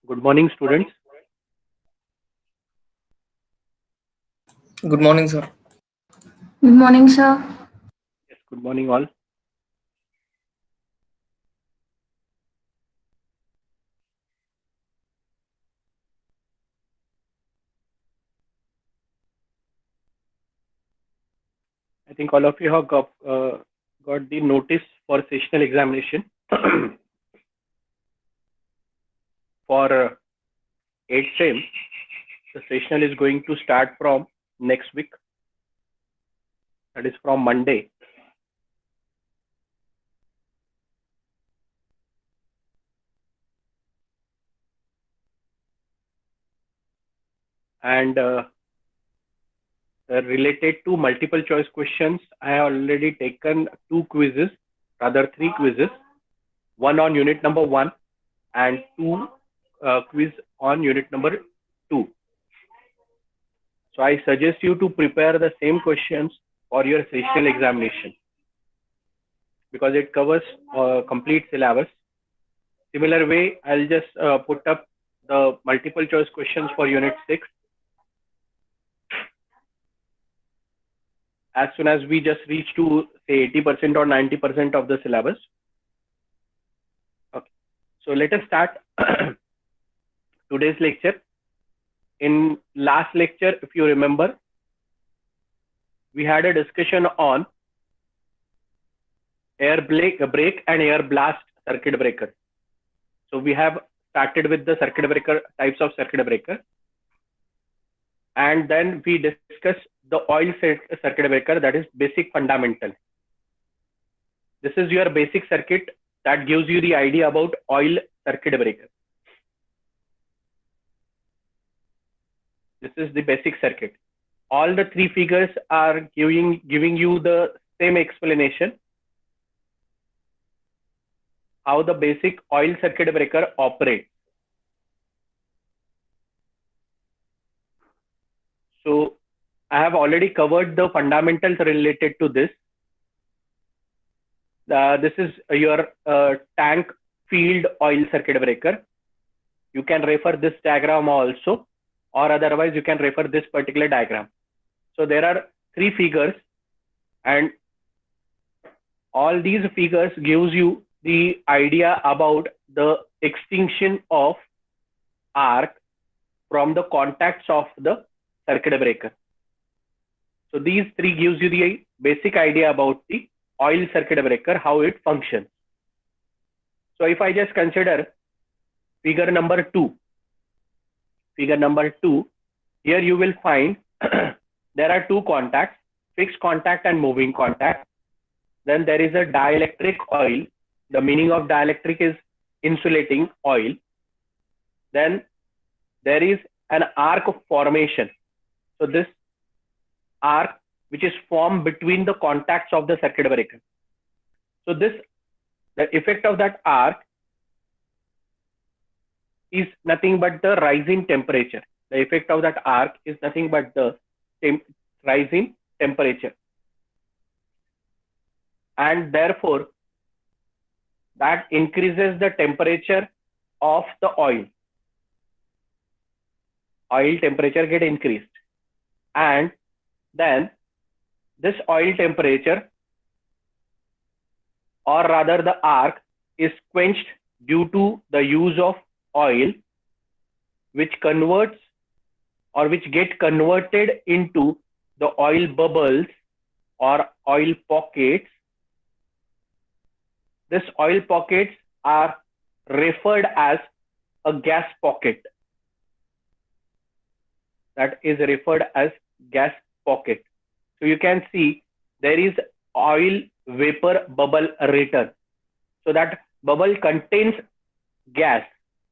Good morning, students. Good morning, sir. Good morning, sir. Yes, good morning, all. I think all of you have got the notice for sessional examination for 8th sem. The sessional is going to start from next week, that is from Monday. And related to multiple choice questions, I have already taken two quizzes, rather three quizzes, one on unit number 1 and two quiz on unit number 2. So I suggest you to prepare the same questions for your sessional examination because it covers complete syllabus. Similar way, I'll just put up the multiple choice questions for unit 6 as soon as we just reach to say 80% or 90% of the syllabus. Okay. So let us start today's lecture. In last lecture, if you remember, we had a discussion on air brake and air blast circuit breaker. So we have started with the circuit breaker, types of circuit breaker. And then we discussed the oil circuit breaker, that is basic fundamental. This is your basic circuit that gives you the idea about oil circuit breaker. This is the basic circuit. All the three figures are giving you the same explanation how the basic oil circuit breaker operates. So I have already covered the fundamentals related to this. This is your tank field oil circuit breaker. You can refer this diagram also, or otherwise you can refer this particular diagram. So there are three figures, and all these figures gives you the idea about the extinction of arc from the contacts of the circuit breaker. So these three gives you the basic idea about the oil circuit breaker, how it functions. So if I just consider figure number 2, here you will find there are two contacts, fixed contact and moving contact. Then there is a dielectric oil. The meaning of dielectric is insulating oil. Then there is an arc of formation. So this arc which is formed between the contacts of the circuit breaker. So the effect of that arc is nothing but the rising temperature. The effect of that arc is nothing but the rising temperature. And therefore, that increases the temperature of the oil. Oil temperature get increased. And then this oil temperature, or rather the arc, is quenched due to the use of oil, which converts or which get converted into the oil bubbles or oil pockets. These oil pockets are referred as a gas pocket. That is referred as gas pocket. So you can see there is oil vapor bubble return. So that bubble contains gas,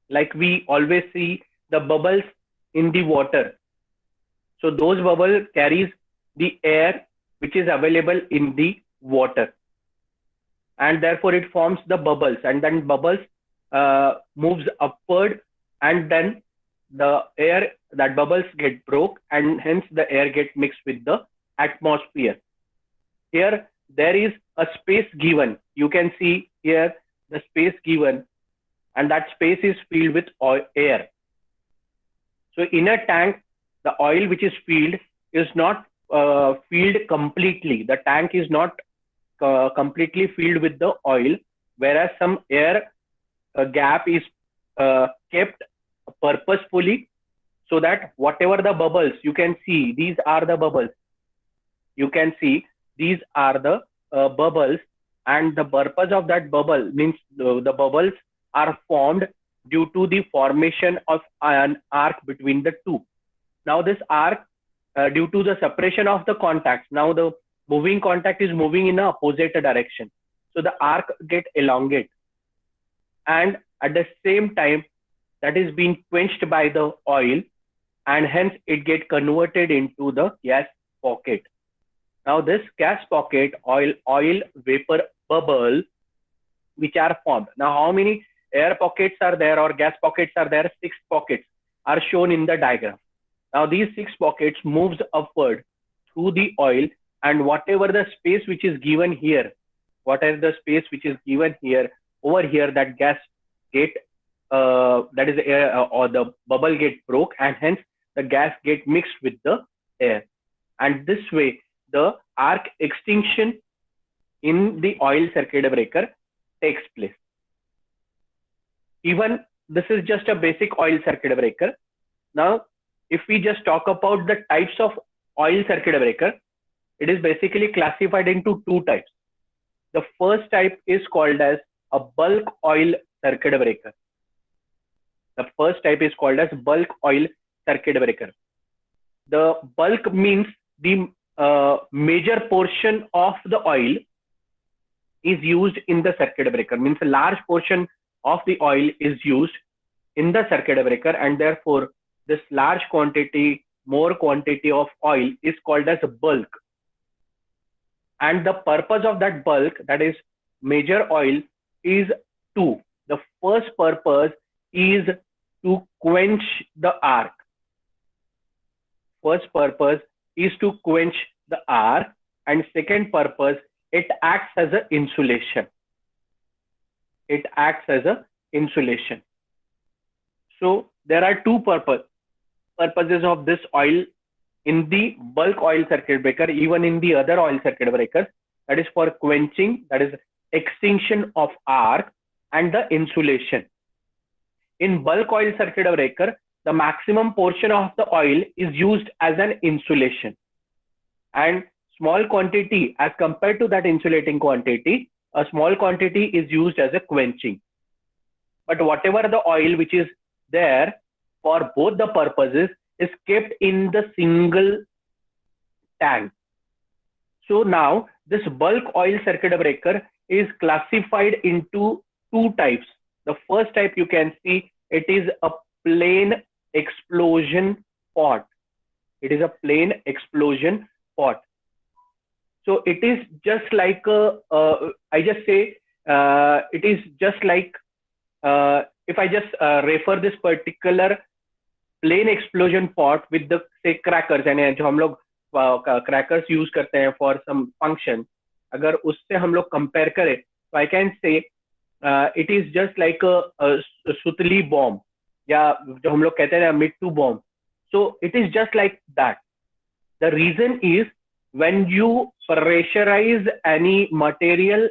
like we always see the bubbles in the water. So those bubbles carries the air which is available in the water, and therefore it forms the bubbles, and then bubbles moves upward, and then the air, that bubbles get broke, and hence the air get mixed with the atmosphere. Here there is a space given. You can see here the space given and that space is filled with air. So in a tank, the oil which is filled is not filled completely. The tank is not completely filled with the oil, whereas some air gap is kept purposefully, so that whatever the bubbles you can see, these are the bubbles. You can see these are the bubbles, and the purpose of that bubble means the bubbles are formed due to the formation of an arc between the two. Now this arc, due to the separation of the contacts, now the moving contact is moving in a opposite direction, so the arc get elongate, and at the same time that is being quenched by the oil, and hence it get converted into the gas pocket. Now this gas pocket, oil vapor bubble which are formed. Now how many air pockets are there or gas pockets are there? 6 pockets are shown in the diagram. Now these 6 pockets moves upward through the oil, and whatever the space which is given here, whatever the space which is given here, over here, that gas get that is air, or the bubble get broke, and hence the gas get mixed with the air, and this way the arc extinction in the oil circuit breaker takes place. Even this is just a basic oil circuit breaker. Now if we just talk about the types of oil circuit breaker, it is basically classified into 2 types. The first type is called as a bulk oil circuit breaker. The first type is called as bulk oil circuit breaker. The bulk means the major portion of the oil is used in the circuit breaker, means a large portion of the oil is used in the circuit breaker, and therefore this large quantity, more quantity of oil is called as bulk. And the purpose of that bulk, that is major oil, is 2. The first purpose is to quench the arc. First purpose is to quench the arc, and second purpose, it acts as an insulation. It acts as an insulation. So there are 2 purposes of this oil in the bulk oil circuit breaker, even in the other oil circuit breakers. That is for quenching, that is extinction of arc, and the insulation. In bulk oil circuit breaker, the maximum portion of the oil is used as an insulation, and small quantity, as compared to that insulating quantity, a small quantity is used as a quenching. But whatever the oil which is there for both the purposes is kept in the single tank. So now this bulk oil circuit breaker is classified into 2 types. The first type, you can see, it is a plain explosion pot. It is a plain explosion pot. So it is just like I just say it is just like if I just refer this particular plain explosion pot with the say crackers, यानी जो हम लोग crackers use करते हैं for some function, अगर उससे हम लोग compare करें, तो I can say it is just like a सुतली bomb, या जो हम लोग कहते हैं मिट्टू bomb. So it is just like that. The reason is, when you pressurize any material,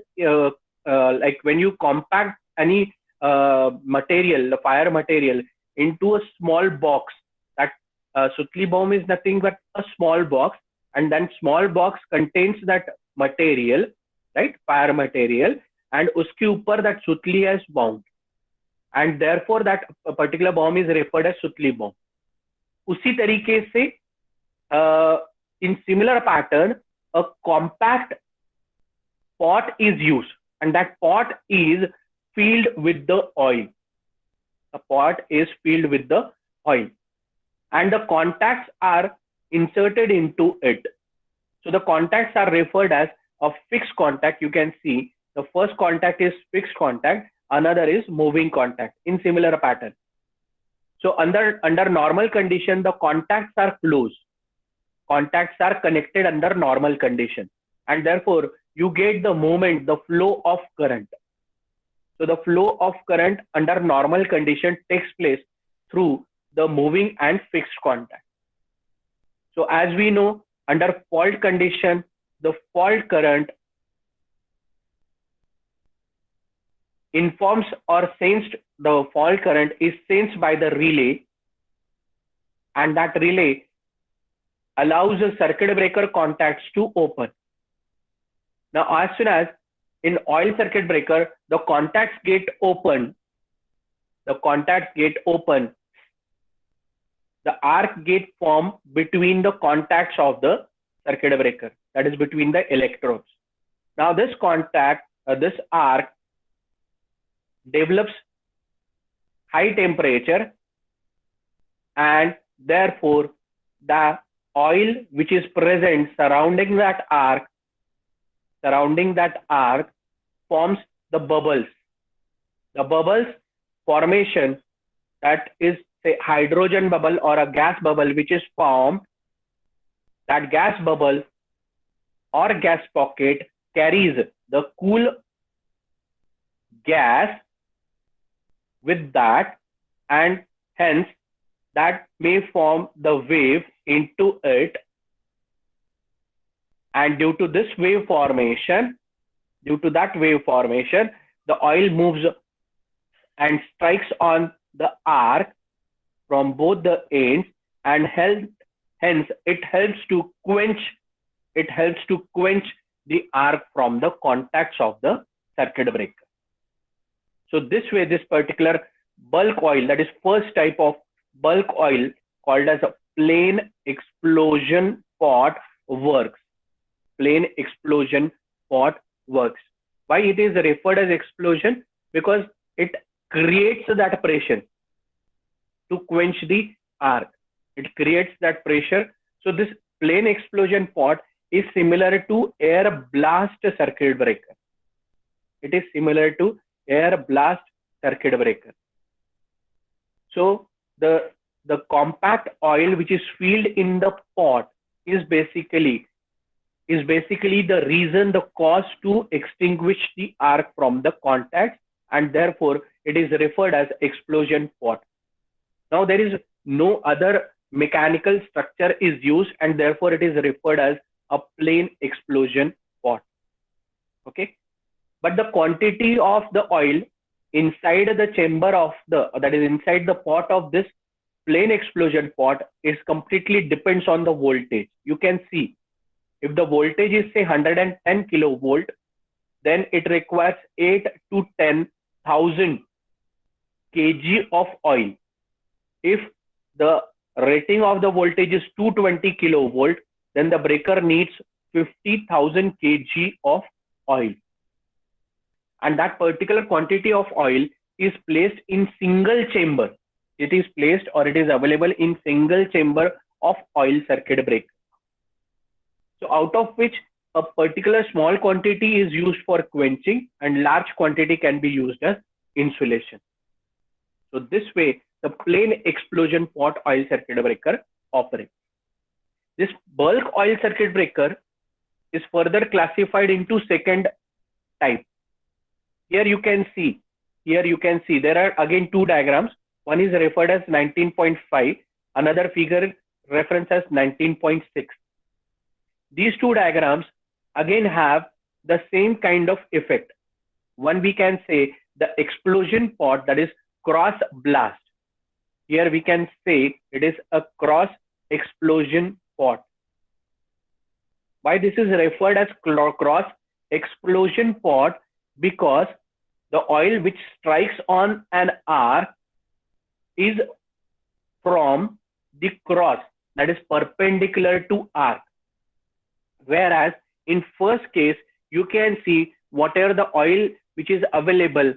like when you compact any material, the fire material, into a small box, that sutli bomb is nothing but a small box, and then small box contains that material, right, fire material, and uske upar that sutli is bound, and therefore that particular bomb is referred as sutli bomb. उसी तरीके से in similar pattern, a compact pot is used, and that pot is filled with the oil. The pot is filled with the oil, and the contacts are inserted into it. So the contacts are referred as a fixed contact. You can see the first contact is fixed contact, another is moving contact in similar pattern. So under normal condition, the contacts are closed. Contacts are connected under normal condition, and therefore you get the movement, the flow of current. So the flow of current under normal condition takes place through the moving and fixed contact. So as we know, under fault condition, the fault current informs or sensed, the fault current is sensed by the relay, and that relay allows the circuit breaker contacts to open. Now, as soon as in oil circuit breaker, the contacts get open, the arc get formed between the contacts of the circuit breaker, that is between the electrodes. Now this this arc develops high temperature, and therefore the oil which is present surrounding that arc forms the bubbles. The bubbles formation, that is say hydrogen bubble or a gas bubble which is formed, that gas bubble or gas pocket carries the cool gas with that, and hence that may form the wave into it, and due to that wave formation, the oil moves and strikes on the arc from both the ends, and hence it helps to quench the arc from the contacts of the circuit breaker. So this way, this particular bulk oil, that is first type of bulk oil called as a plain explosion pot, works. Plain explosion pot works. Why it is referred as explosion? Because it creates that pressure to quench the arc. It creates that pressure. So this plain explosion pot is similar to air blast circuit breaker. It is similar to air blast circuit breaker. So the compact oil which is filled in the pot is basically the reason, the cause to extinguish the arc from the contact, and therefore it is referred as explosion pot. Now there is no other mechanical structure is used, and therefore it is referred as a plain explosion pot. Okay, but the quantity of the oil inside the chamber of that is inside the pot of this plain explosion pot is completely depends on the voltage. You can see, if the voltage is say 110 kilovolt, then it requires 8 to 10,000 kg of oil. If the rating of the voltage is 220 kilovolt, then the breaker needs 50,000 kg of oil. And that particular quantity of oil is placed in single chamber. It is placed or it is available in single chamber of oil circuit breaker. So out of which a particular small quantity is used for quenching and large quantity can be used as insulation. So this way the plain explosion pot oil circuit breaker operates. This bulk oil circuit breaker is further classified into second type. Here you can see there are again two diagrams. One is referred as 19.5, another figure reference as 19.6. These two diagrams again have the same kind of effect. One we can say the explosion pot, that is cross blast. Here we can say it is a cross explosion pot. Why this is referred as cross explosion pot? Because the oil which strikes on an arc is from the cross, that is perpendicular to arc. Whereas in first case, you can see whatever the oil which is available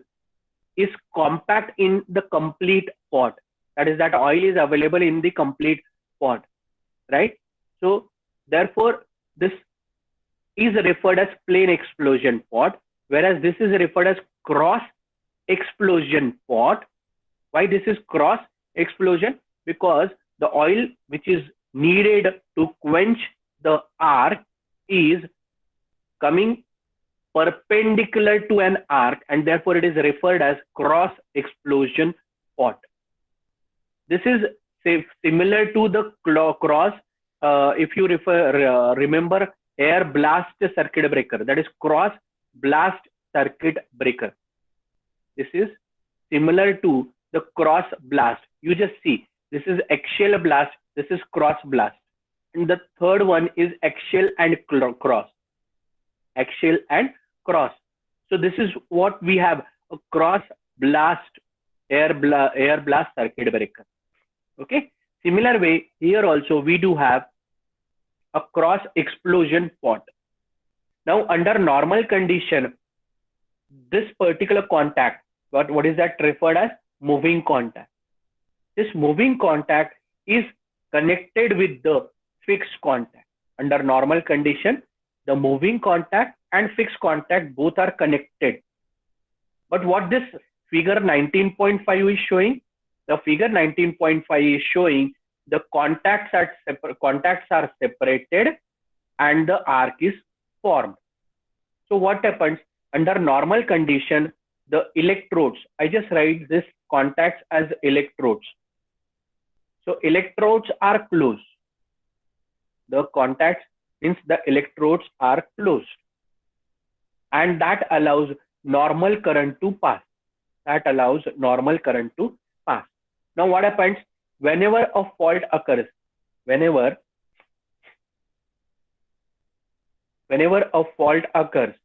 is compact in the complete pot. That is, that oil is available in the complete pot, right? So therefore, this is referred as plain explosion pot, whereas this is referred as cross explosion pot. Why this is cross explosion? Because the oil which is needed to quench the arc is coming perpendicular to an arc, and therefore it is referred as cross explosion pot. This is similar to the cross, if you remember air blast circuit breaker, that is cross blast circuit breaker. This is similar to the cross blast. You just see, this is axial blast, this is cross blast, and the third one is axial and cross. Axial and cross. So this is what we have, a cross blast air blast circuit breaker. Okay. Similar way, here also we do have a cross explosion pot. Now under normal condition, this particular contact, what is that referred as? Moving contact. This moving contact is connected with the fixed contact. Under normal condition, the moving contact and fixed contact both are connected. But what this figure 19.5 is showing? The figure 19.5 is showing the contacts are separated and the arc is formed. So what happens under normal condition? The electrodes, I just write this contacts as electrodes. So electrodes are closed. The contacts means the electrodes are closed, and that allows normal current to pass. That allows normal current to pass. Now what happens whenever a fault occurs? Whenever a fault occurs,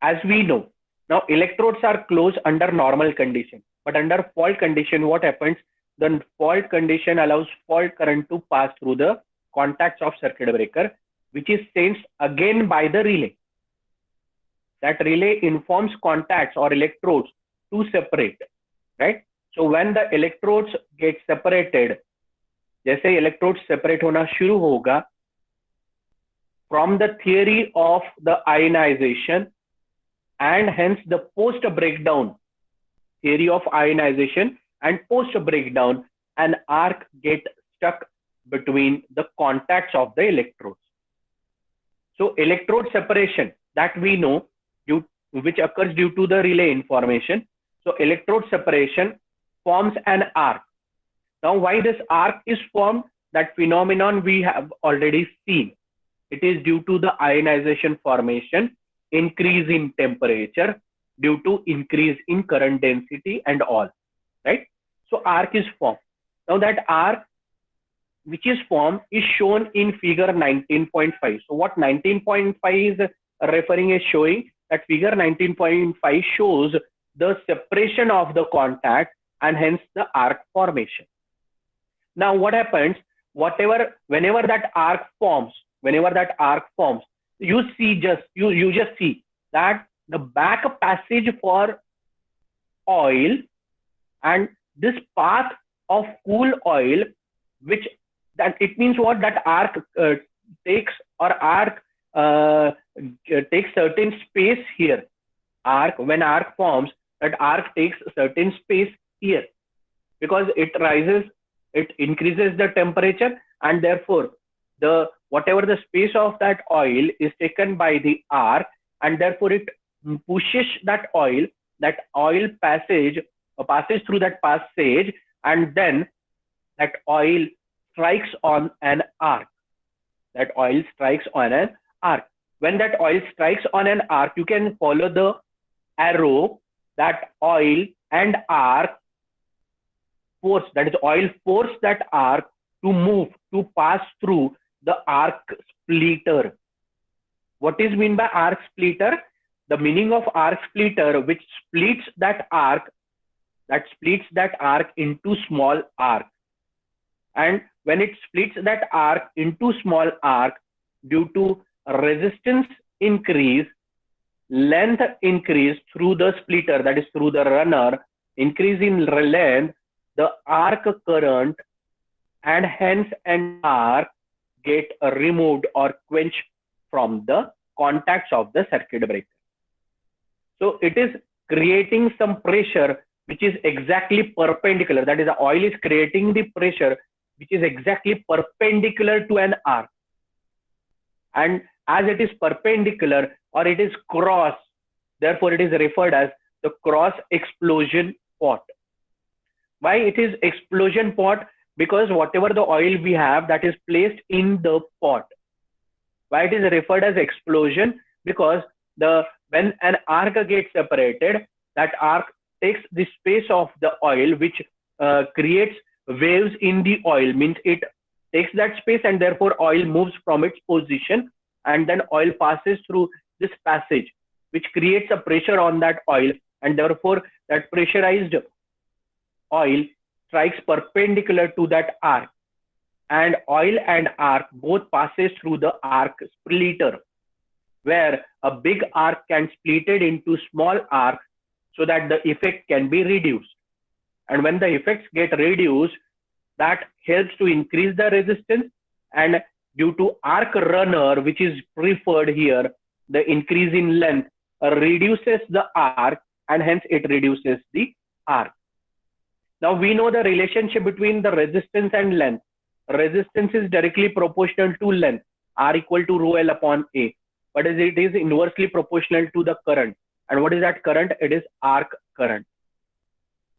as we know, now electrodes are closed under normal condition, but under fault condition, what happens? The fault condition allows fault current to pass through the contacts of circuit breaker, which is sensed again by the relay. That relay informs contacts or electrodes to separate, right? So when the electrodes get separated, जैसे electrodes separate होना शुरू होगा, from the theory of the ionization and hence the post breakdown theory of ionization and post breakdown, an arc gets stuck between the contacts of the electrodes. So electrode separation that we know, which occurs due to the relay information. So electrode separation forms an arc. Now why this arc is formed? That phenomenon we have already seen. It is due to the ionization formation, increase in temperature due to increase in current density and all, right? So arc is formed. Now that arc which is formed is shown in figure 19.5. So what 19.5 is referring is showing that figure 19.5 shows the separation of the contact and hence the arc formation. Now what happens? Whenever that arc forms, you just see that the back passage for oil and this path of cool oil, which that it means what that arc takes certain space here. When arc forms, that arc takes certain space here because it increases the temperature, and therefore whatever the space of that oil is taken by the arc, and therefore it pushes that oil passes through that passage, and then that oil strikes on an arc. When that oil strikes on an arc, you can follow the arrow that oil and arc force, that is oil force that arc to pass through the arc splitter. What is mean by arc splitter? The meaning of arc splitter, which splits that arc into small arc. And when it splits that arc into small arc, due to resistance increase, length increase through the splitter, that is through the runner, increase in length, the arc current and hence an arc get removed or quenched from the contacts of the circuit breaker. So it is creating some pressure which is exactly perpendicular. That is, the oil is creating the pressure which is exactly perpendicular to an arc. And as it is perpendicular, or it is cross. Therefore, it is referred as the cross explosion pot. Why it is explosion pot? Because whatever the oil we have, that is placed in the pot. Why it is referred as explosion? Because when an arc gets separated, that arc takes the space of the oil, which creates waves in the oil, means it takes that space, and therefore oil moves from its position, and then oil passes through this passage, which creates a pressure on that oil, and therefore that pressurized oil strikes perpendicular to that arc, and oil and arc both passes through the arc splitter, where a big arc can split it into small arcs so that the effect can be reduced. And when the effects get reduced, that helps to increase the resistance, and due to arc runner, which is preferred here, the increase in length reduces the arc, and hence it reduces the arc. Now we know the relationship between the resistance and length. Resistance is directly proportional to length, R equal to rho L upon A, but it is inversely proportional to the current. And what is that current? It is arc current.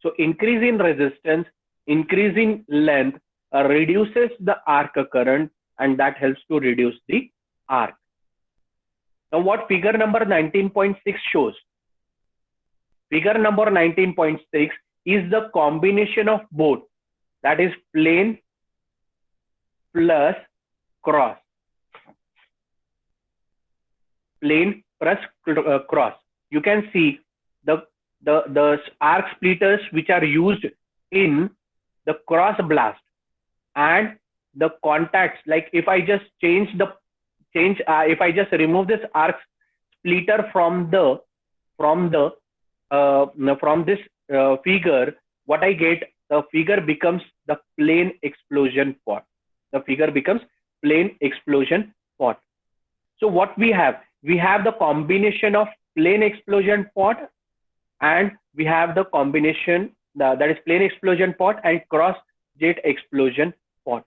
So increase in resistance, increase in length reduces the arc current, and that helps to reduce the arc. Now what figure number 19.6 shows? Figure number 19.6 is the combination of both, that is plane plus cross. Plane plus cross. You can see the arc splitters which are used in the cross blast, and the contacts, like if I just if I just remove this arc splitter from this figure, what I get, the figure becomes the plane explosion pot. The figure becomes plane explosion pot. So what we have the combination of plane explosion pot, and we have the combination that is plane explosion pot and cross jet explosion pot.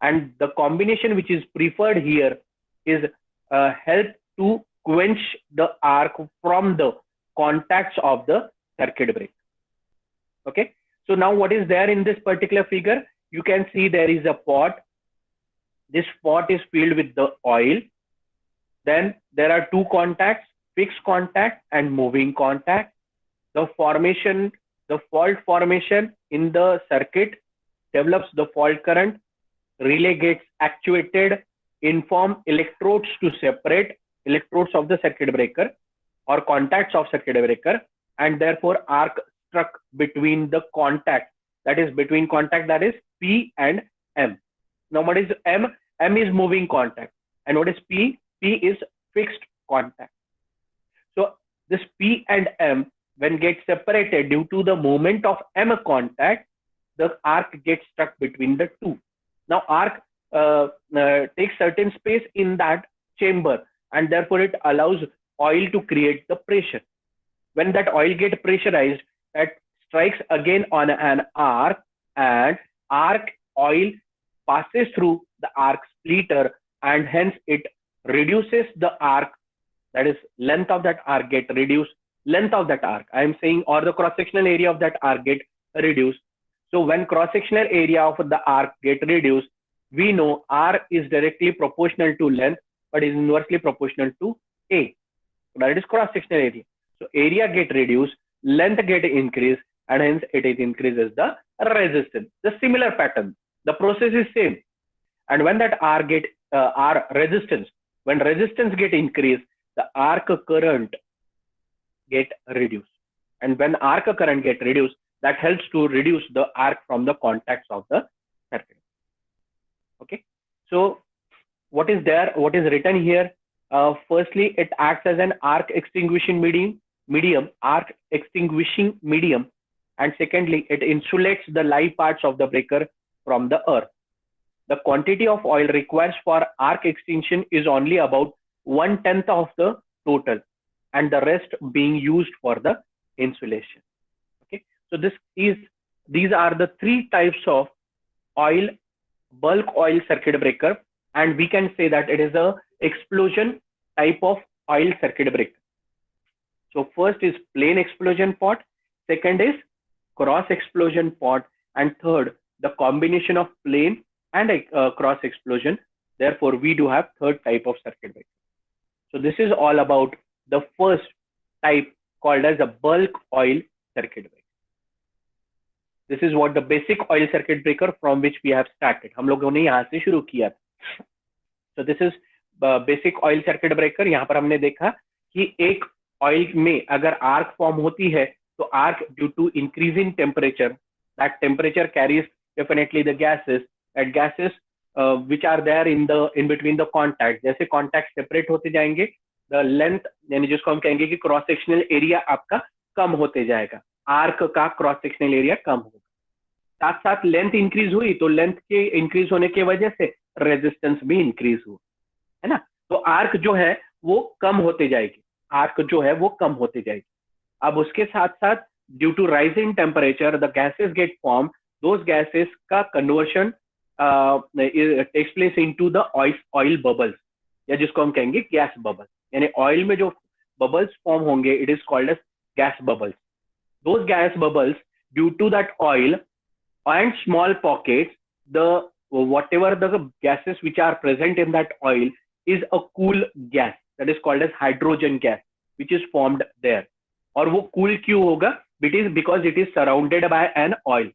And the combination which is preferred here is help to quench the arc from the contacts of the circuit breaker. Okay, so now what is there in this particular figure? You can see there is a pot. This pot is filled with the oil. Then there are two contacts, fixed contact and moving contact. The fault formation in the circuit develops the fault current. Relay gets actuated, inform electrodes to separate electrodes of the circuit breaker or contacts of circuit breaker, and therefore arc struck between the contact, that is between contact, that is P and M. Now what is M? M is moving contact, and what is P? P is fixed contact. So this P and M, when get separated due to the moment of M contact, the arc gets stuck between the two. Now arc takes certain space in that chamber, and therefore it allows oil to create the pressure. When that oil gets pressurized, that strikes again on an arc, and arc oil passes through the arc splitter, and hence it reduces the arc, that is length of that arc get reduced, length of that arc I am saying, or the cross sectional area of that arc get reduced. So when cross sectional area of the arc get reduced, we know R is directly proportional to length, but is inversely proportional to A. That is cross sectional area. So area get reduced, length get increased, and hence it increases the resistance. The similar pattern, the process is same. And when that when resistance get increased, the arc current get reduced. And when arc current get reduced, that helps to reduce the arc from the contacts of the circuit. Okay. So what is there? What is written here? Firstly, it acts as an arc extinguishing medium, and secondly, it insulates the live parts of the breaker from the earth. The quantity of oil required for arc extinction is only about 1/10 of the total, and the rest being used for the insulation. Okay, so these are the three types of oil, bulk oil circuit breaker, and we can say that it is a explosion type of oil circuit breaker. So first is plain explosion pot, second is cross explosion pot, and third the combination of plain and cross explosion. Therefore, we do have third type of circuit breaker. So this is all about the first type called as a bulk oil circuit breaker. This is what the basic oil circuit breaker from which we have started. हम लोगों ने यहाँ से शुरू किया था. So this is basic oil circuit breaker. यहाँ पर हमने देखा कि एक ऑयल में अगर आर्क फॉर्म होती है तो arc due to increase in temperature, that temperature carries definitely the gases, at gases which are there in between the contact. जैसे कॉन्टैक्ट सेपरेट होते जाएंगे, द लेंथ यानी जिसको हम कहेंगे कि क्रॉस सेक्शनल एरिया आपका कम होते जाएगा, आर्क का क्रॉस सेक्शनल एरिया कम होगा. साथ साथ लेंथ इंक्रीज हुई तो लेंथ के इंक्रीज होने की वजह से रेजिस्टेंस भी इंक्रीज हुआ, है ना. तो आर्क जो है वो कम होते जाएगी, आर्क जो है वो कम होते जाएगी. अब उसके साथ साथ due to rise in temperature the gases get form, those gases का conversion takes place into the oil bubbles, या जिसको हम कहेंगे गैस बबल. यानी ऑयल में जो बबल्स फॉर्म होंगे it is called as gas bubbles. Those gas bubbles due to that oil and small pockets, the whatever the gases which are present in that oil is a cool gas, that is called as hydrogen gas, which is formed there. और वो cool क्यों होगा? It is because it is surrounded by an oil.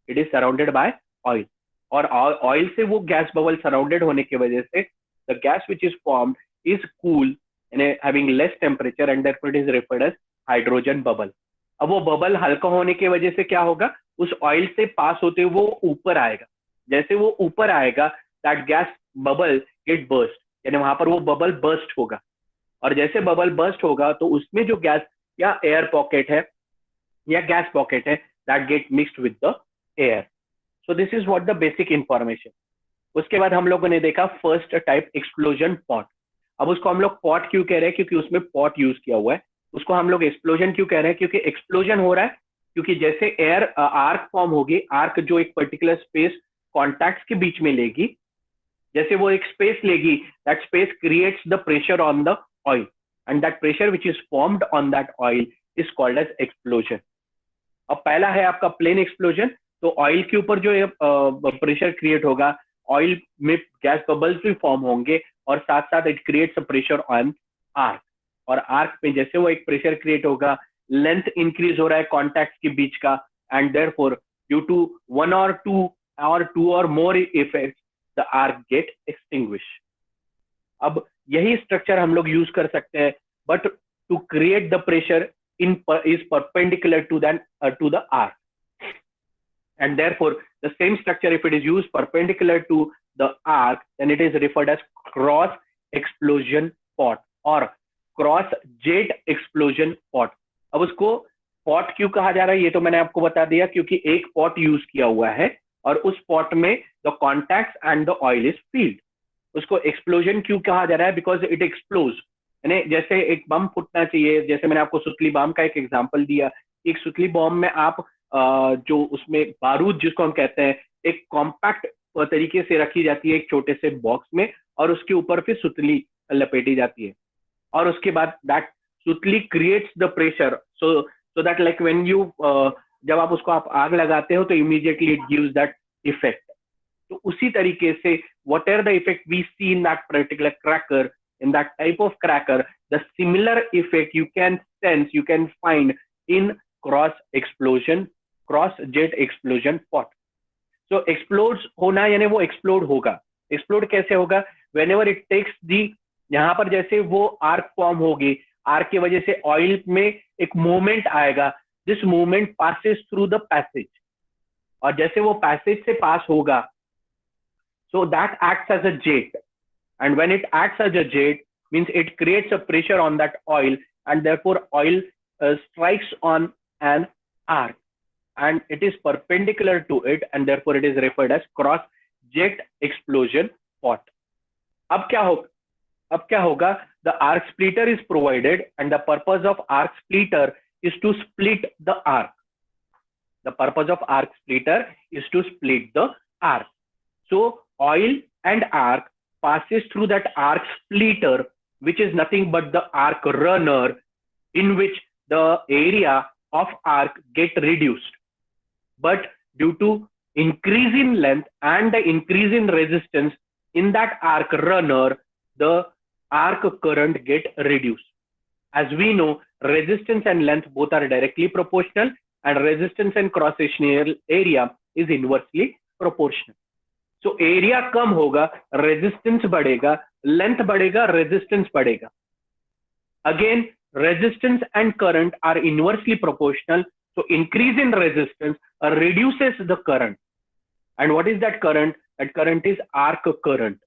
It is surrounded by oil. और oil से वो gas bubble surrounded होने की वजह से the gas which is formed is cool and having less temperature, and therefore it is referred as hydrogen bubble. अब वो bubble हल्का होने की वजह से क्या होगा, उस ऑयल से पास होते वो ऊपर आएगा. जैसे वो ऊपर आएगा that gas bubble get burst, यानी वहां पर वो बबल बर्स्ट होगा. और जैसे बबल बर्स्ट होगा तो उसमें जो गैस या एयर पॉकेट है या गैस पॉकेट है that get mixed with the air. So this is what the basic information. उसके बाद हम लोगों ने देखा फर्स्ट टाइप एक्सप्लोजन पॉट. अब उसको हम लोग पॉट क्यों कह रहे हैं? क्योंकि उसमें पॉट यूज किया हुआ है. उसको हम लोग एक्सप्लोजन क्यों कह रहे हैं? क्योंकि एक्सप्लोजन हो रहा है, क्योंकि जैसे एयर आर्क फॉर्म होगी, आर्क जो एक पर्टिकुलर स्पेस कॉन्टैक्ट्स के बीच में लेगी, जैसे वो एक स्पेस लेगी that space creates the pressure on the oil, and that pressure which is formed on that oil is called as explosion. अब पहला है आपका प्लेन एक्सप्लोजन. तो ऑयल के ऊपर जो प्रेशर क्रिएट होगा, ऑयल में गैस बबल्स भी फॉर्म होंगे और साथ साथ it creates a pressure on arc. और आर्क पे जैसे वो एक प्रेशर क्रिएट होगा, लेंथ इंक्रीज हो रहा है कॉन्टैक्ट के बीच का, and therefore due to one और टू और more effects the arc get extinguish. अब यही स्ट्रक्चर हम लोग यूज कर सकते हैं, but to create the pressure is perpendicular to the arc, and therefore the same structure, if it is used perpendicular to the arc, then it is referred as cross explosion pot or cross jet explosion pot. अब उसको pot क्यों कहा जा रहा है ये तो मैंने आपको बता दिया, क्योंकि एक पॉट यूज किया हुआ है और उस पॉट में the contact and the oil is filled. उसको एक्सप्लोजन क्यों कहा जा रहा है? Because it explodes. यानी जैसे एक बम फूटना चाहिए, जैसे मैंने आपको सुतली बम का एक एग्जांपल दिया. एक सुतली बम में आप जो उसमें बारूद जिसको हम कहते हैं, एक कॉम्पैक्ट तरीके से रखी जाती है एक छोटे से बॉक्स में, और उसके ऊपर फिर सुतली लपेटी जाती है, और उसके बाद दैट सुतली creates the pressure, so that like when you जब आप उसको आप आग लगाते हो तो immediately it gives that effect. तो उसी तरीके से whatever the effect we see in that particular cracker, in that type of cracker, the similar effect you can sense, you can find in cross jet explosion pot. So explodes होना यानी वो explode होगा. Explode कैसे होगा? Whenever it takes the, यहाँ पर जैसे वो arc form होगी, arc की वजह से oil में एक movement आएगा. This movement passes through the passage, और जैसे वो passage से pass होगा, so that acts as a jet. And when it acts as a jet, means it creates a pressure on that oil, and therefore oil strikes on an arc, and it is perpendicular to it, and therefore it is referred as cross jet explosion pot. अब क्या होगा? The arc splitter is provided, and the purpose of arc splitter is to split the arc. The purpose of arc splitter is to split the arc. So oil and arc passes through that arc splitter, which is nothing but the arc runner, in which the area of arc get reduced. But due to increase in length and the increase in resistance in that arc runner, the arc current get reduced. As we know, resistance and length both are directly proportional, and resistance and cross sectional area is inversely proportional. So area कम होगा, resistance बढ़ेगा, length बढ़ेगा, resistance बढ़ेगा. Again, resistance and current are inversely proportional. So increase in resistance reduces the current. And what is that current? That current is arc current.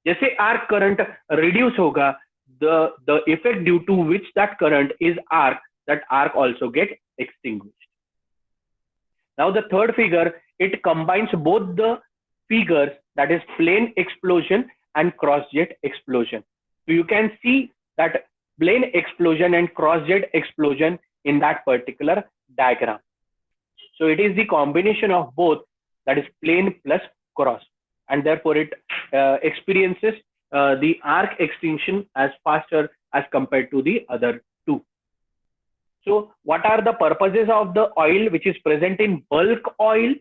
जैसे arc current reduce होगा, the effect due to which that current is arc, that arc also get extinguished. Now the third figure, it combines both the figures, that is plane explosion and cross jet explosion. So you can see that plane explosion and cross jet explosion in that particular diagram. So it is the combination of both, that is plane plus cross, and therefore it experiences the arc extinction as faster as compared to the other two. So what are the purposes of the oil which is present in bulk oil?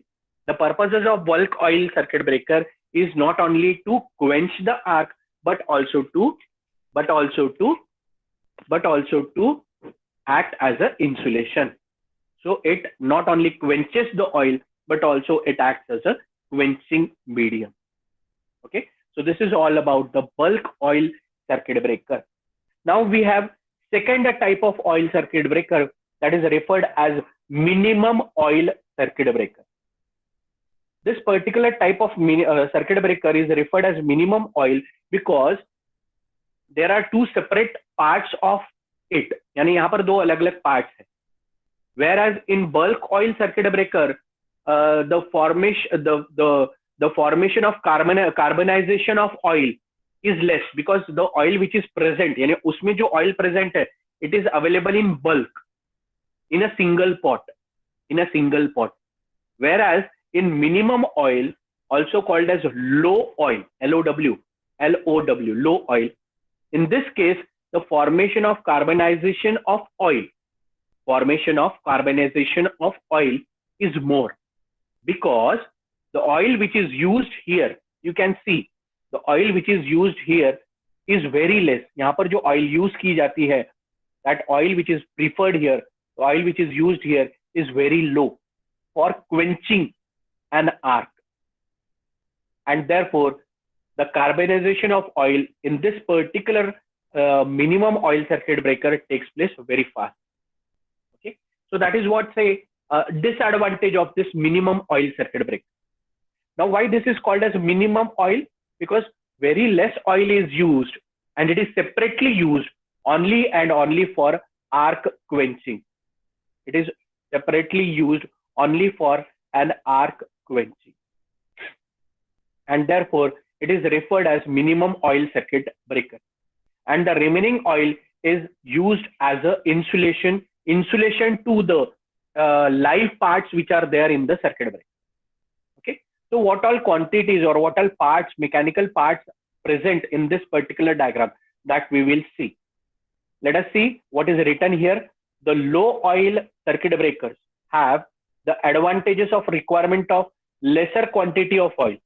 The purposes of bulk oil circuit breaker is not only to quench the arc, but also to act as an insulation. So it not only quenches the oil, but also it acts as a quenching medium. Okay, so this is all about the bulk oil circuit breaker. Now we have second type of oil circuit breaker, that is referred as minimum oil circuit breaker. This particular type of circuit breaker is referred as minimum oil because there are two separate parts of it. यानी यहाँ पर दो अलग-अलग parts हैं. Whereas in bulk oil circuit breaker, the formation of carbonization of oil is less because the oil which is present, यानी उसमें जो oil present है, it is available in bulk, in a single pot. Whereas in minimum oil, also called as low oil, L-O-W, low oil, in this case, the formation of carbonization of oil is more, because the oil which is used here, you can see the oil which is used here is very less. यहाँ पर जो oil use की जाती है, that oil which is preferred here, the oil which is used here is very low for quenching an arc, and therefore the carbonization of oil in this particular minimum oil circuit breaker takes place very fast. Okay, so that is what say disadvantage of this minimum oil circuit breaker. Now why this is called as minimum oil? Because very less oil is used and it is separately used only and only for arc quenching. It is separately used only for an arc quenching, and therefore it is referred as minimum oil circuit breaker. And the remaining oil is used as a insulation to the live parts which are there in the circuit breaker. Okay, so what all quantities or what all parts, mechanical parts present in this particular diagram, that we will see. Let us see what is written here. The low oil circuit breakers have the advantages of requirement of lesser quantity of oil,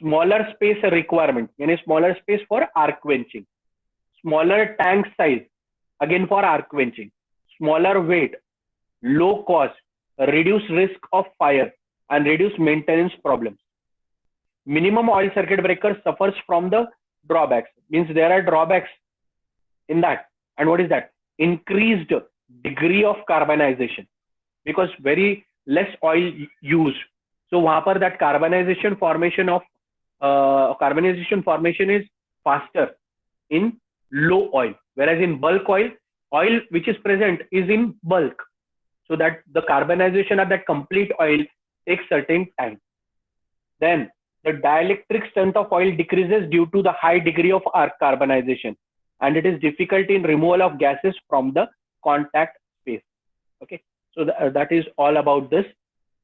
smaller space requirement, yani smaller space for arc quenching, smaller tank size, again for arc quenching, smaller weight, low cost, reduced risk of fire, and reduced maintenance problems. Minimum oil circuit breaker suffers from the drawbacks, means there are drawbacks in that. And what is that? Increased degree of carbonization, because very less oil used. So वहाँ पर that carbonization formation is faster in low oil, whereas in bulk oil which is present is in bulk, so that the carbonization of that complete oil takes certain time. Then the dielectric strength of oil decreases due to the high degree of arc carbonization, and it is difficult in removal of gases from the contact space. Okay, so that is all about this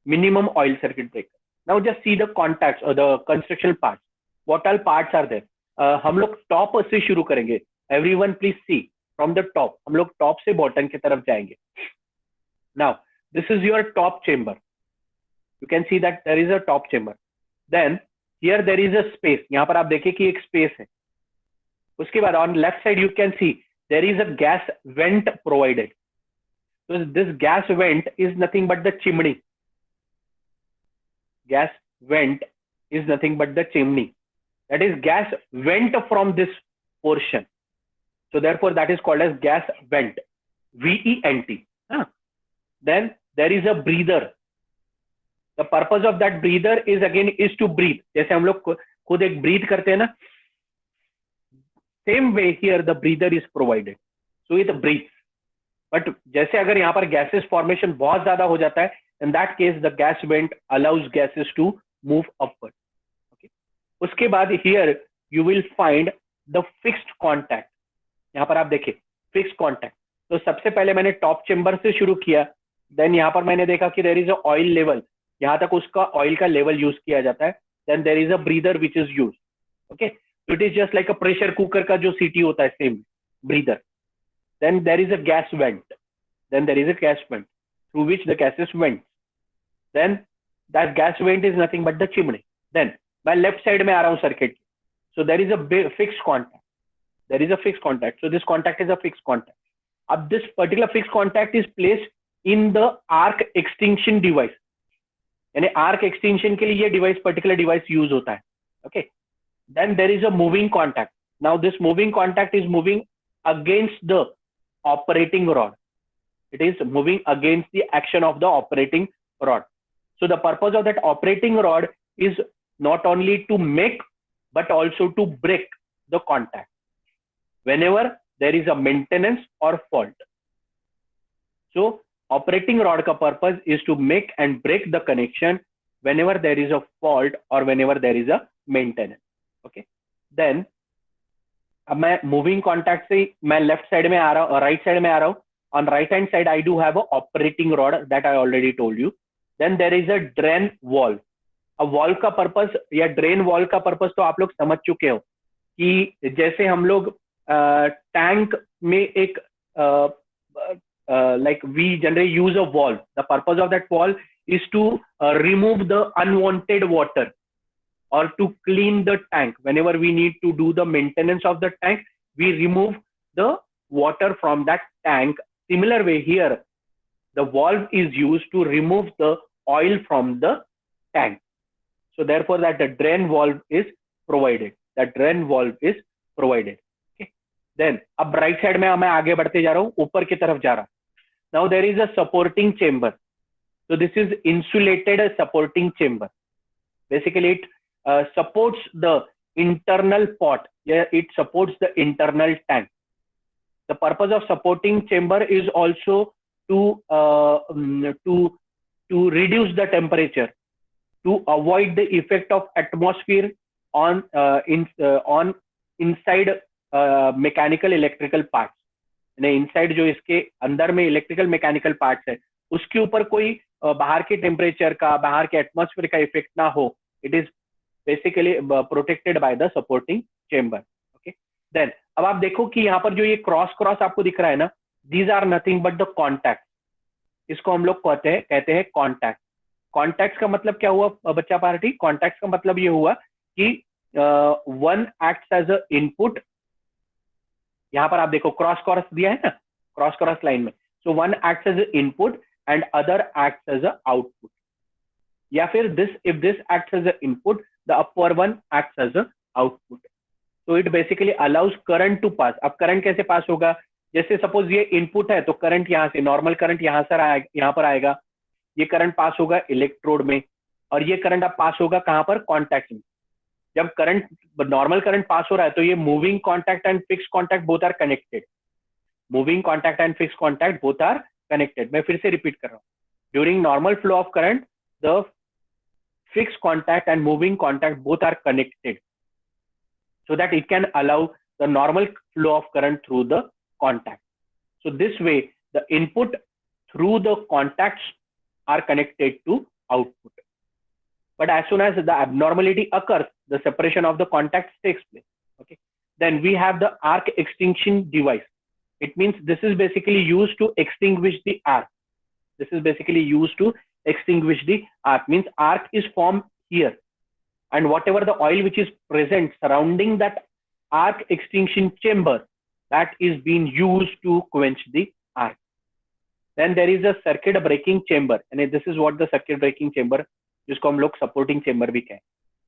minimum oil circuit breaker. Now just see the contacts or the constructional parts. What all parts are there? हम लोग top से शुरू करेंगे. Everyone please see from the top. हम लोग top से bottom की तरफ जाएंगे. Now this is your top chamber. You can see that there is a top chamber. Then here there is a space. यहाँ पर आप देखिए कि एक स्पेस है. उसके बाद on left side you can see there is a gas vent provided. So this gas vent is nothing but the chimney. Gas vent is nothing but the chimney. That is gas vent from this portion. So therefore that is called as gas vent. VENT. Then there is a breather. The purpose of that breather is again is to breathe. जैसे हम लोग खुद एक breathe करते हैं ना. Same way here the breather is provided. So it breathes. But जैसे अगर यहाँ पर गैसेस फॉर्मेशन बहुत ज्यादा हो जाता है, in that case the gas vent allows gases to move upward. Okay. उसके बाद here you will find the fixed contact. यहाँ पर आप देखिए फिक्स्ड कॉन्टैक्ट. तो सबसे पहले मैंने टॉप चेम्बर से शुरू किया. देन यहाँ पर मैंने देखा कि there is a oil level. यहाँ तक उसका ऑयल का लेवल यूज किया जाता है. Then there is a breather which is use. Okay. It is just like a pressure cooker का जो सीटी होता है, same breather. Then there is a gas vent. Then there is a gas vent through which the gases went. Then that gas vent is nothing but the chimney. Then मैं left side में आ रहा हूँ circuit. So there is a fixed contact. There is a fixed contact. So this contact is a fixed contact. अब this particular fixed contact is placed in the arc extinction device. यानी arc extinction के लिए ये device particular device use होता है. Okay. Then there is a moving contact. Now this moving contact is moving against the operating rod. It is moving against the action of the operating rod. So the purpose of that operating rod is not only to make but also to break the contact whenever there is a maintenance or fault. So operating rod ka purpose is to make and break the connection whenever there is a fault or whenever there is a maintenance. Okay. Then अब मैं moving contact से मैं left side में आ रहा हूँ, right side में आ रहा हूँ. On right hand side I do have a operating rod that I already told you. Then there is a drain valve. अब वॉल्व का पर्पस या ड्रेन वॉल्व का पर्पस तो आप लोग समझ चुके हो कि जैसे हम लोग टैंक में एक like we generally use a valve. The purpose of that valve is to remove the unwanted water or to clean the tank. Whenever we need to do the maintenance of the tank, we remove the water from that tank. Similar way here, the valve is used to remove the oil from the tank. So therefore that the drain valve is provided. That drain valve is provided. Okay. Then अब right side में मैं आगे बढ़ते जा रहा हूँ, ऊपर की तरफ जा रहा. Now there is a supporting chamber. So this is insulated supporting chamber. Basically it supports the internal pot. Yeah, it supports the internal tank. The purpose of supporting chamber is also to reduce the temperature, to avoid the effect of atmosphere on inside mechanical electrical parts. inside जो इसके अंदर में electrical mechanical parts है, उसके ऊपर कोई बाहर के टेम्परेचर का, बाहर के एटमॉस्फेयर का इफेक्ट ना हो. It is basically protected by the supporting chamber. Okay. Then अब आप देखो कि यहाँ पर जो ये क्रॉस क्रॉस आपको दिख रहा है ना, these are nothing but the contact. इसको हम लोग कहते हैं कॉन्टैक्ट. कॉन्टैक्ट का मतलब क्या हुआ बच्चा पार्टी? कॉन्टैक्ट का मतलब ये हुआ कि one acts as a input. यहाँ पर आप देखो क्रॉस क्रॉस दिया है ना, क्रॉस क्रॉस लाइन में. So one acts as a input and other acts as a output. या फिर this if this acts as a input, the upper one acts as a output. So it basically allows current to pass. अब current कैसे पास होगा? जैसे suppose ये input है तो current यहाँ से, नॉर्मल करंट यहाँ पर आएगा. ये करंट पास होगा इलेक्ट्रोड में और ये करंट अब पास होगा कहाँ पर? कॉन्टैक्ट में. जब करंट नॉर्मल करंट पास हो रहा है तो ये moving contact and fix contact both are connected. Moving contact and fix contact both are connected. मैं फिर से रिपीट कर रहा हूँ. During normal flow of current the fixed contact and moving contact both are connected so that it can allow the normal flow of current through the contact. So this way the input through the contacts are connected to output. But as soon as the abnormality occurs, the separation of the contacts takes place. Okay. Then we have the arc extinction device. It means this is basically used to extinguish the arc. This is basically used to extinguish the arc. Means arc is formed here, and whatever the oil which is present surrounding that arc extinction chamber, that is being used to quench the arc. Then there is a circuit breaking chamber, and this is what the circuit breaking chamber, जिसको हम लोग supporting chamber भी कहें.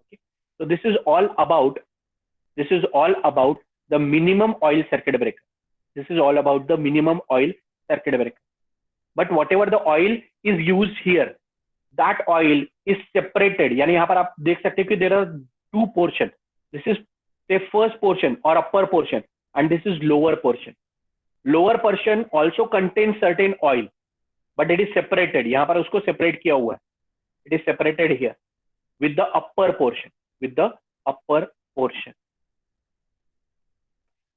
Okay. So this is all about the minimum oil circuit breaker. This is all about the minimum oil circuit breaker. But whatever the oil is used here, that oil is separated. यानी यहाँ पर आप देख सकते हैं कि there are two portions. This is the first portion or upper portion, and this is lower portion. Lower portion also contains certain oil, but it is separated. यहाँ पर उसको separate किया हुआ है. It is separated here with the upper portion. With the upper portion.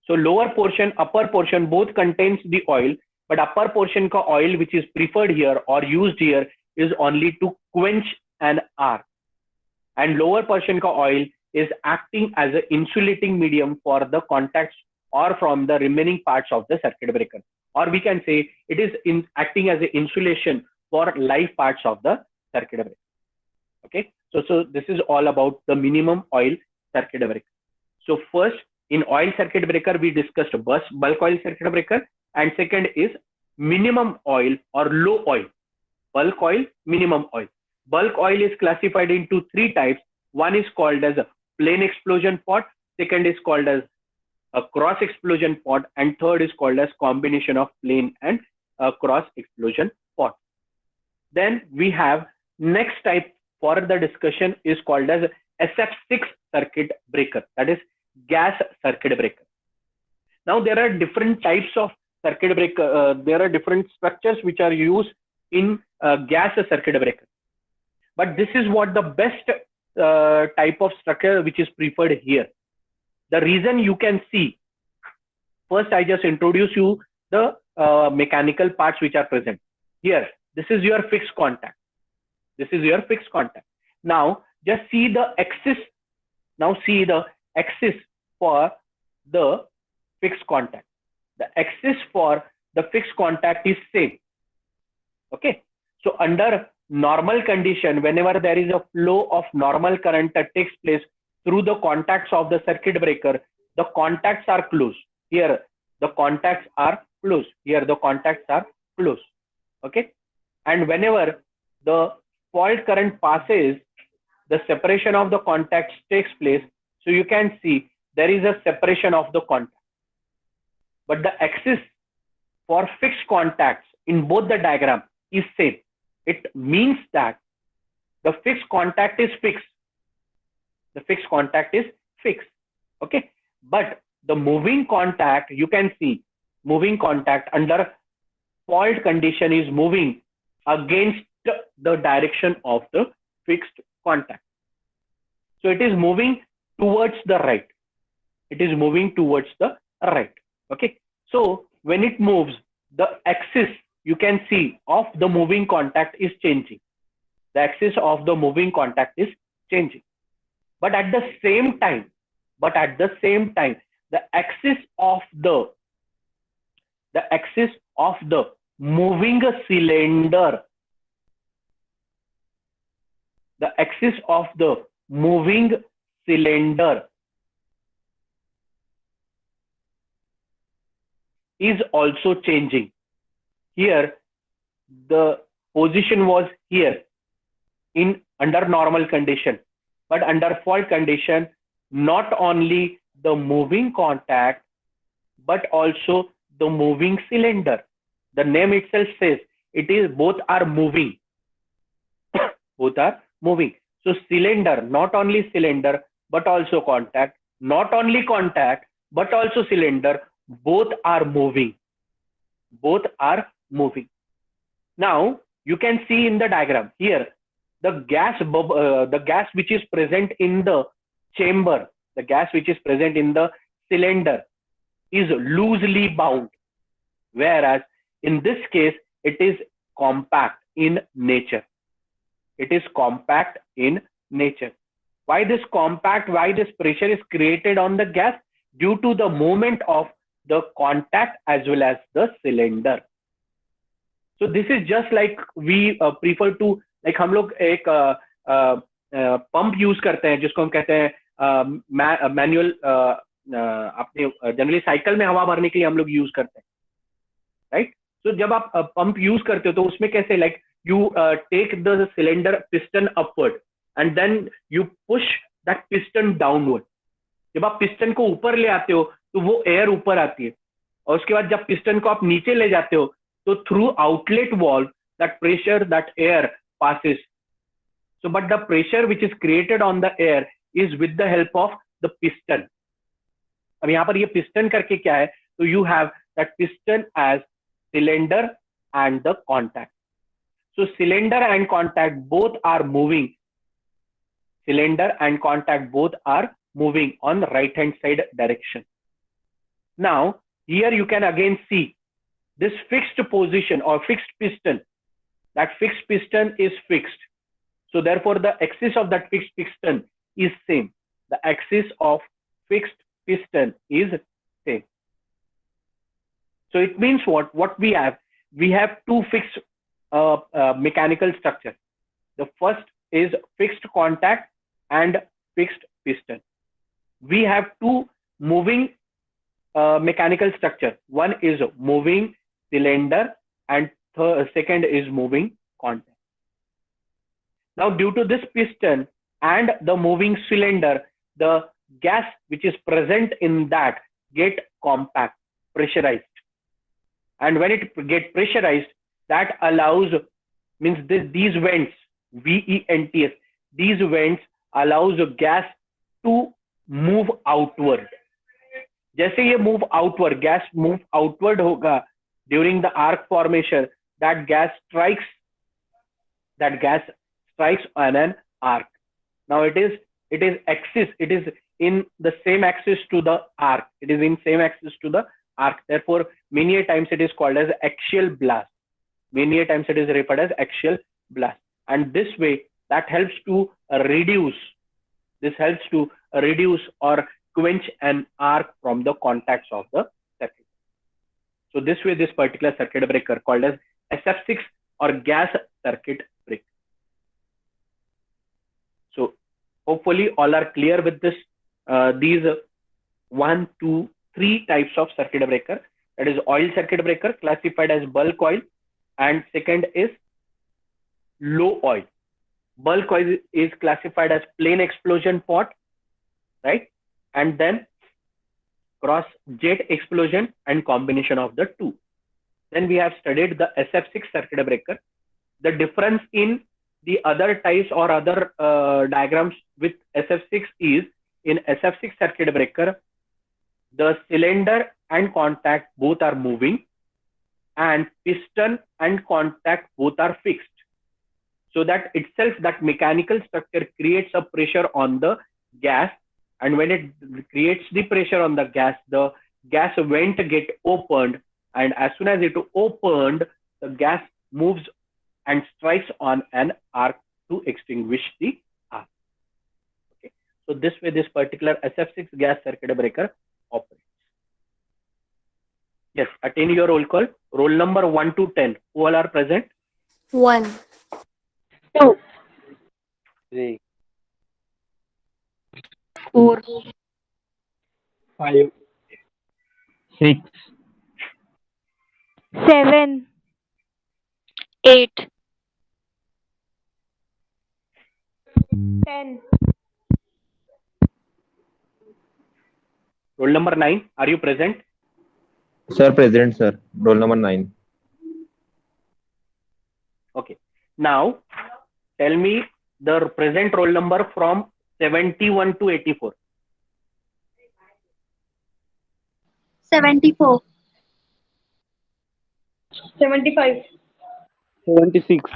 So lower portion, upper portion both contains the oil, but upper portion का oil which is preferred here or used here is only to quench an arc, and lower portion का oil is acting as an insulating medium for the contacts or from the remaining parts of the circuit breaker, or we can say it is acting as an insulation for live parts of the circuit breaker. Okay, so this is all about the minimum oil circuit breaker. So first, in oil circuit breaker we discussed bulk oil circuit breaker, and second is minimum oil or low oil. Bulk oil, minimum oil. Bulk oil is classified into three types. One is called as a plain explosion pot, second is called as a cross explosion pot, and third is called as combination of plain and cross explosion pot. Then we have next type for the discussion is called as SF6 circuit breaker, that is gas circuit breaker. Now there are different types of circuit breaker. There are different structures which are used in gas circuit breaker, but this is what the best type of structure which is preferred here. The reason you can see, first I just introduce you the mechanical parts which are present here. This is your fixed contact. This is your fixed contact. Now just see the axis. Now see the axis for the fixed contact. The axis for the fixed contact is same. Okay. So under normal condition, whenever there is a flow of normal current that takes place through the contacts of the circuit breaker, the contacts are closed. Here the contacts are closed. Here the contacts are closed. Okay. And whenever the fault current passes, the separation of the contacts takes place. So you can see there is a separation of the contact. But the axis for fixed contacts in both the diagram is same. It means that the fixed contact is fixed. The fixed contact is fixed. Okay. But the moving contact, you can see moving contact under fault condition is moving against the direction of the fixed contact. So it is moving towards the right. It is moving towards the right. Okay. So when it moves, the axis you can see of the moving contact is changing. The axis of the moving contact is changing. But at the same time, the axis of the moving cylinder, the axis of the moving cylinder is also changing. Here the position was here in under normal condition, but under fault condition, not only the moving contact but also the moving cylinder. The name itself says it is both are moving. Both are moving. So cylinder, not only cylinder but also contact, not only contact but also cylinder, both are moving. Both are moving. Now you can see in the diagram here the gas which is present in the chamber, the gas which is present in the cylinder is loosely bound, whereas in this case it is compact in nature. It is compact in nature. Why this compact? Why this pressure is created on the gas? Due to the movement of the contact as well as the cylinder. So this is just like we prefer to, like हम लोग एक pump use करते हैं जिसको हम कहते हैं manual, अपने जनरली साइकिल में हवा भरने के लिए हम लोग यूज करते हैं, राइट? तो जब आप पंप यूज करते हो तो उसमें कैसे, like you take the cylinder piston upward and then you push that piston downward. जब आप पिस्टन को ऊपर ले आते हो तो वो एयर ऊपर आती है, और उसके बाद जब पिस्टन को आप नीचे ले जाते हो तो through outlet valve that pressure, that air passes. So but the pressure which is created on the air is with the help of the piston. अब यहाँ पर ये piston करके क्या है, तो you have that piston as cylinder and the contact. So cylinder and contact both are moving. Cylinder and contact both are moving on right hand side direction. Now here you can again see this fixed position or fixed piston. That fixed piston is fixed. So therefore the axis of that fixed piston is same. The axis of fixed piston is same. So it means what? What we have? We have two fixed mechanical structures. The first is fixed contact and fixed piston. We have two moving mechanical structure. One is moving cylinder and second is moving contact. Now due to this piston and the moving cylinder, the gas which is present in that get compact, pressurized, and when it get pressurized, that allows, means these vents, VENTS, these vents allows the gas to move outward. जैसे ये move outward, gas move outward होगा during the arc formation, that gas strikes on an arc. Now it is axis, it is in the same axis to the arc. It is in same axis to the arc. Therefore, many a times it is called as axial blast. Many a times it is referred as axial blast. And this way, that helps to reduce. This helps to reduce or quench an arc from the contacts of the circuit. So this way, this particular circuit breaker called as SF6 or gas circuit breaker. So hopefully all are clear with this. These 1, 2, 3 types of circuit breaker. That is oil circuit breaker classified as bulk oil, and second is low oil. Bulk oil is classified as plain explosion pot, right? And then cross jet explosion and combination of the two. Then we have studied the SF6 circuit breaker. The difference in the other types or other diagrams with SF6 is, in SF6 circuit breaker, the cylinder and contact both are moving, and piston and contact both are fixed. So that itself, that mechanical structure creates a pressure on the gas, and when it creates the pressure on the gas vent get opened, and as soon as it opened, the gas moves and strikes on an arc to extinguish the arc. Okay. So this way, this particular SF6 gas circuit breaker operates. Yes, attend your roll call. Roll number 1 to 10. Who all are present? 1, 2, 3, 4, 5, 6, 7, 8, 10. Roll number 9. Are you present? Sir, present, sir. Roll number 9. Okay. Now, tell me the present roll number from 71 to 84. 74. 75. 76,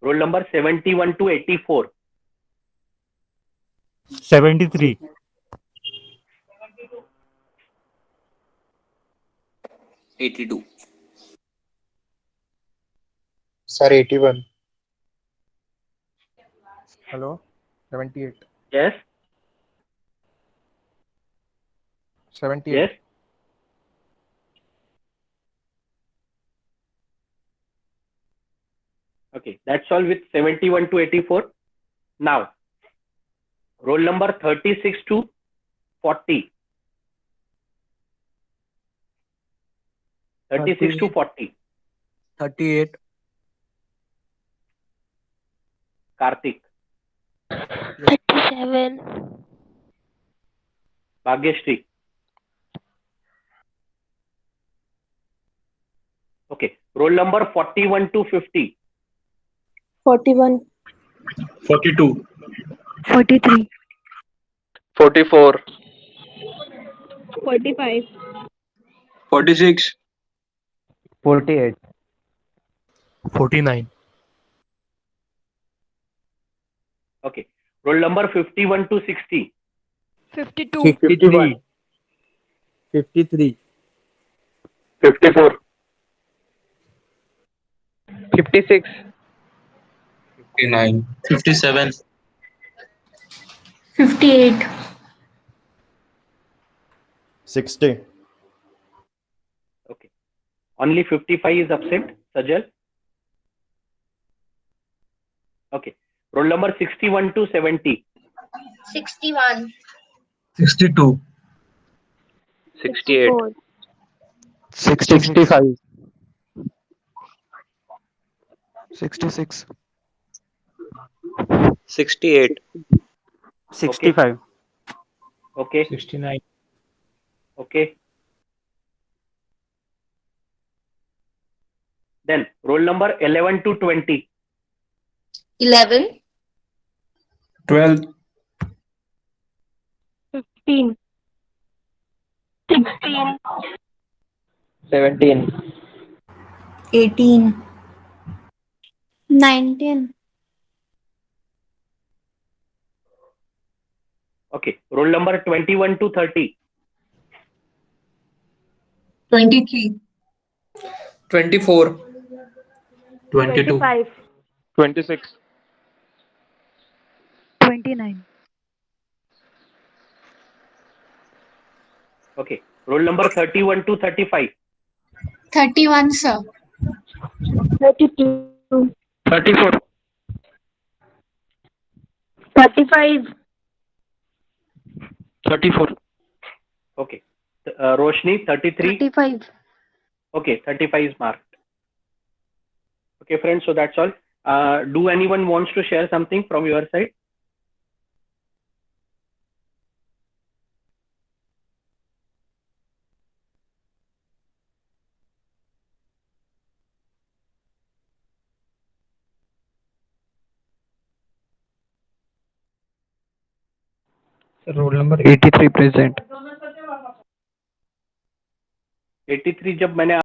Roll number 71 to 84. 73. 82. Sir, 81. Hello, 78. Yes. 78. Yes. Okay, that's all with 71 to 84. Now, roll number 36 to 40. 36 to 40. 38. Karthik. 37. Bhagyashree. Okay, roll number 41 to 50. 41. 42. 43. 44. 45. 46. 48. 49. Okay, roll number 51 to 60. 52. 53. 53. 54. 56. 59. 57. 58. 60. Okay, only 55 is absent. Sajal. Okay, roll number 61 to 70. 61. 62. 68. 65. 66. 68. 65. Okay, 69. okay. Then roll number 11 to 20. 11. 12. 15. 16. 17. 18. 19. Okay, roll number 21 to 30. 23. 24. 22. 25. 26. 29. Okay, roll number 31 to 35. 31, sir. 32. 34. 35. 34. Okay, Roshni 33. 35. Okay, 35 is marked. Okay, friends, so that's all. Do anyone wants to share something from your side? Roll number 83 present. 83 जब मैंने